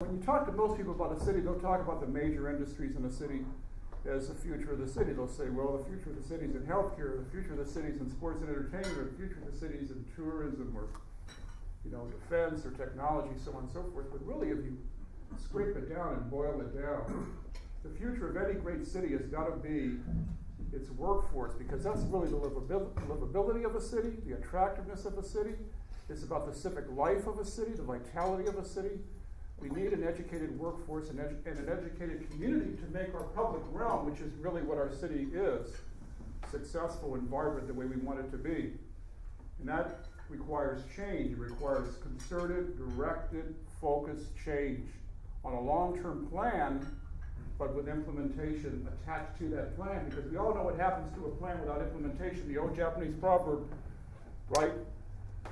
When you talk to most people about a city, they'll talk about the major industries in a city as the future of the city. They'll say, well, the future of the city is in healthcare, the future of the city is in sports and entertainment, or the future of the city is in tourism, or defense or technology, so on and so forth. But really, if you scrape it down and boil it down, the future of any great city has got to be its workforce, because that's really the livability of a city, the attractiveness of a city. It's about the civic life of a city, the vitality of a city. We need an educated workforce and an educated community to make our public realm, which is really what our city is, successful and vibrant the way we want it to be. And that requires change. It requires concerted, directed, focused change on a long-term plan, but with implementation attached to that plan, because we all know what happens to a plan without implementation. The old Japanese proverb, right?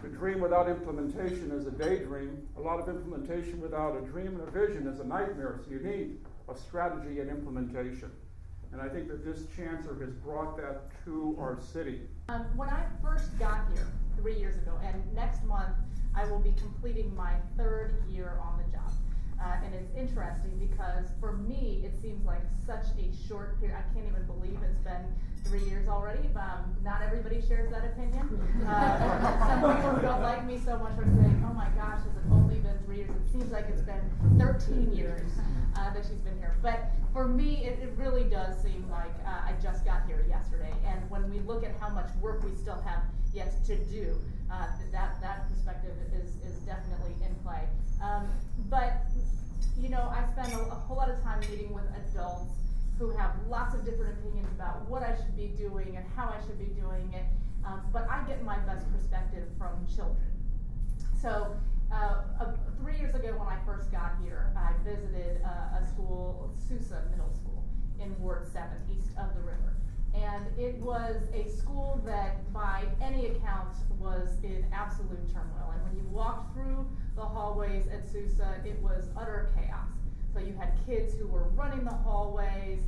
A dream without implementation is a daydream. A lot of implementation without a dream and a vision is a nightmare. So you need a strategy and implementation. And I think that this chancellor has brought that to our city. When I first got here 3 years ago, and next month I will be completing my 3rd year on the job. And it's interesting because for me, it seems like such a short period. I can't even believe it's been 3 years already. Not everybody shares that opinion. Some people who don't like me so much are saying, oh my gosh, has it only been 3 years? It seems like it's been 13 years that she's been here. But for me, it really does seem like I just got here yesterday. And when we look at how much work we still have yet to do, that perspective is definitely in play. But I spend a whole lot of time meeting with adults who have lots of different opinions about what I should be doing and how I should be doing it. But I get my best perspective from children. So 3 years ago when I first got here, I visited a school, Sousa Middle School, in Ward 7, east of the river. And it was a school that, by any account, was in absolute turmoil. And when you walked through the hallways at Sousa, it was utter chaos. So you had kids who were running the hallways.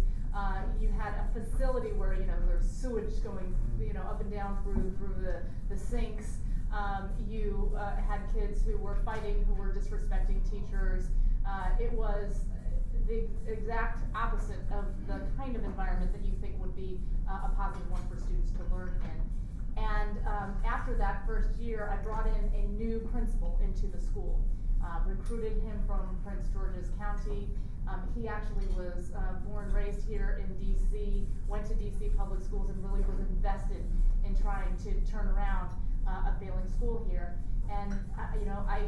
You had a facility where there's sewage going up and down through the sinks. You had kids who were fighting, who were disrespecting teachers. It was the exact opposite of the kind of environment that you think would be a positive one for students to learn in. And after that first year, I brought in a new principal into the school, recruited him from Prince George's County. He actually was born and raised here in DC, went to DC public schools, and really was invested in trying to turn around a failing school here. And I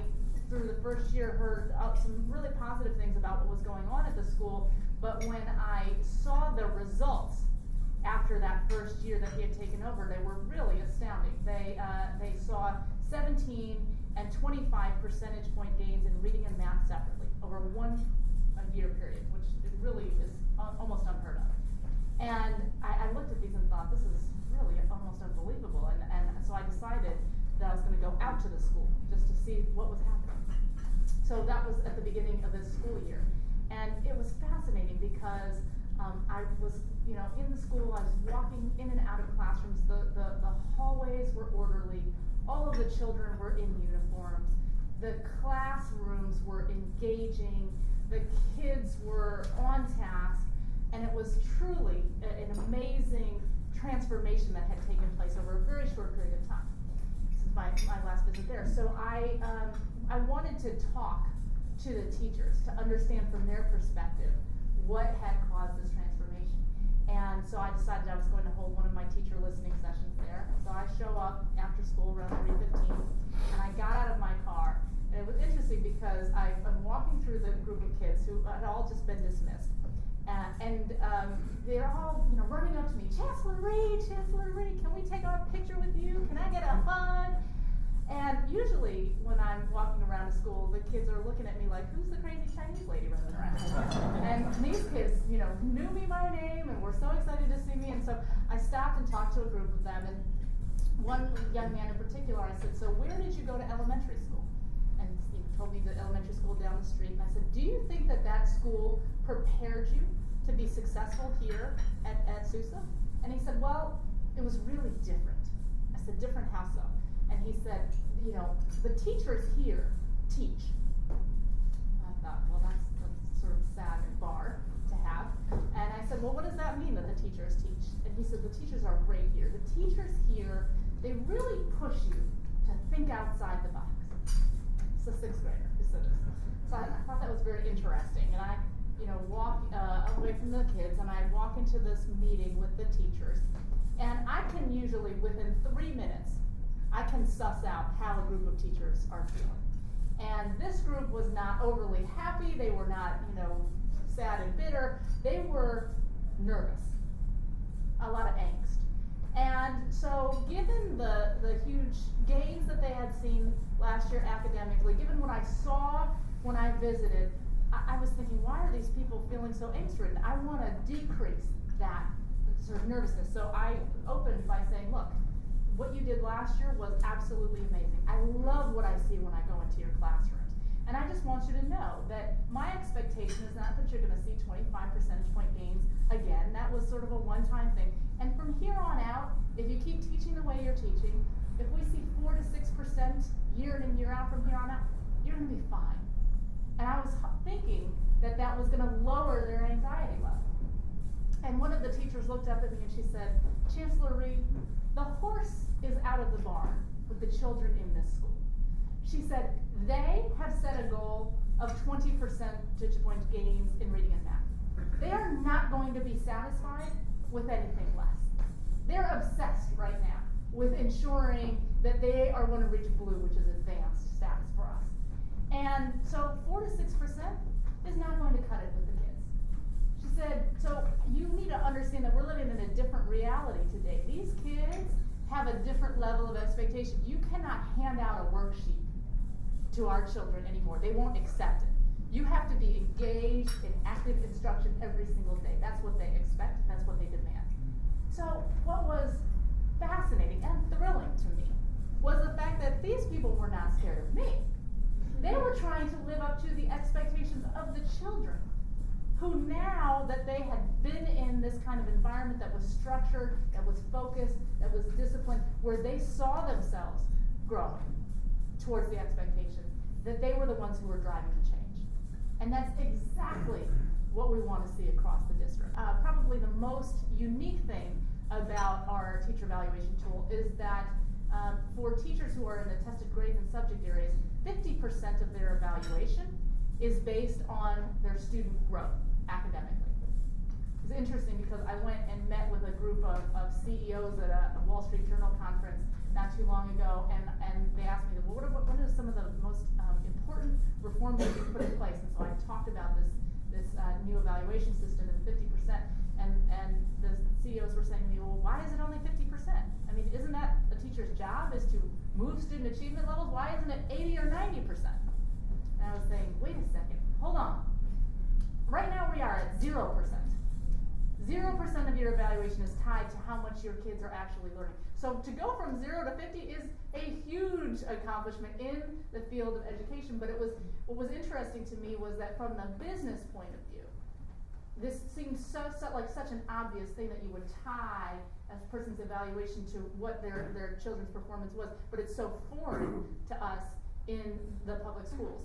through the first year heard some really positive things about what was going on at the school, but when I saw the results after that first year that he had taken over, they were really astounding. They saw 17 and 25 percentage point gains in reading and math separately over 1 year period, which it really is almost unheard of. And I looked at these and thought, this is really almost unbelievable. And so I decided that I was going to go out to the school just to see what was happening. So that was at the beginning of this school year. And it was fascinating because I was, in the school, I was walking in and out of classrooms. The hallways were orderly. All of the children were in uniforms. The classrooms were engaging. The kids were on task. And it was truly an amazing transformation that had taken place over a very short period of time since my last visit there. So I wanted to talk to the teachers to understand from their perspective what had caused this transformation. And so I decided I was going to hold one of my teacher listening sessions there. So I show up after school around 3:15, and I got out of my car. And it was interesting because I'm walking through the group of kids who had all just been dismissed. And they're all running up to me, Chancellor Rhee, can we take a picture with you? Can I get a hug? And usually when I'm walking around a school, the kids are looking at me like, who's the crazy Chinese lady running around? And these kids, knew me by name and were so excited to see me. And so I stopped and talked to a group of them. And one young man in particular, I said, so where did you go to elementary school? And he told me the elementary school down the street. And I said, do you think that school prepared you to be successful here at Sousa? And he said, well, it was really different. I said, different how so? And he said, the teachers here teach. I thought, thought, well, that's sort of a sad bar to have. And I said, well, what does that mean that the teachers teach? And he said, the teachers are great here. The teachers here, they really push you to think outside the box. It's a sixth grader who said this. So I thought that was very interesting. And I, walk away from the kids, and I walk into this meeting with the teachers. And I can usually, within 3 minutes, I can suss out how a group of teachers are feeling. And this group was not overly happy. They were not, sad and bitter. They were nervous. A lot of angst. And so given the huge gains that they had seen last year academically, given what I saw when I visited, I was thinking, why are these people feeling so angst-ridden? I want to decrease that sort of nervousness. So I opened by saying, look, what you did last year was absolutely amazing. I love what I see when I go into your classrooms. And I just want you to know that my expectation is not that you're going to see 25 percentage point gains again. That was sort of a one-time thing. And from here on out, if you keep teaching the way you're teaching, if we see 4 to 6% year in and year out from here on out, you're going to be fine. And I was thinking that that was going to lower their anxiety level. And one of the teachers looked up at me and she said, Chancellor Rhee, the horse is out of the barn with the children in this school. She said, they have set a goal of 20 percentage point gains in reading and math. They are not going to be satisfied with anything less. They're obsessed right now with ensuring that they are going to reach blue, which is advanced status for us. And so 4 to 6% is not going to cut it with the kids. She said, so you need to understand that we're living in a different reality today. These kids have a different level of expectation. You cannot hand out a worksheet to our children anymore. They won't accept it. You have to be engaged in active instruction every single day. That's what they expect, and that's what they demand. So what was fascinating and thrilling to me was the fact that these people were not scared of me. They were trying to live up to the expectations of the children, who now that they had been in this kind of environment that was structured, that was focused, that was disciplined, where they saw themselves growing towards the expectation, that they were the ones who were driving the change. And that's exactly what we want to see across the district. Probably the most unique thing about our teacher evaluation tool is that for teachers who are in the tested grades and subject areas, 50% of their evaluation is based on their student growth academically. It's interesting because I went and met with a group of CEOs at a Wall Street Journal conference not too long ago, and they asked me, well, what are some of the most important reforms that you've put in place? And so I talked about this new evaluation system and 50%, and the CEOs were saying to me, well, why is it only 50%? I mean, isn't that a teacher's job, is to move student achievement levels? Why isn't it 80 or 90%? And I was saying, wait a second, hold on. Right now we are at 0%. 0% of your evaluation is tied to how much your kids are actually learning. So to go from 0 to 50 is a huge accomplishment in the field of education, but what was interesting to me was that from the business point of view, this seems like such an obvious thing that you would tie a person's evaluation to what their children's performance was, but it's so foreign to us in the public schools.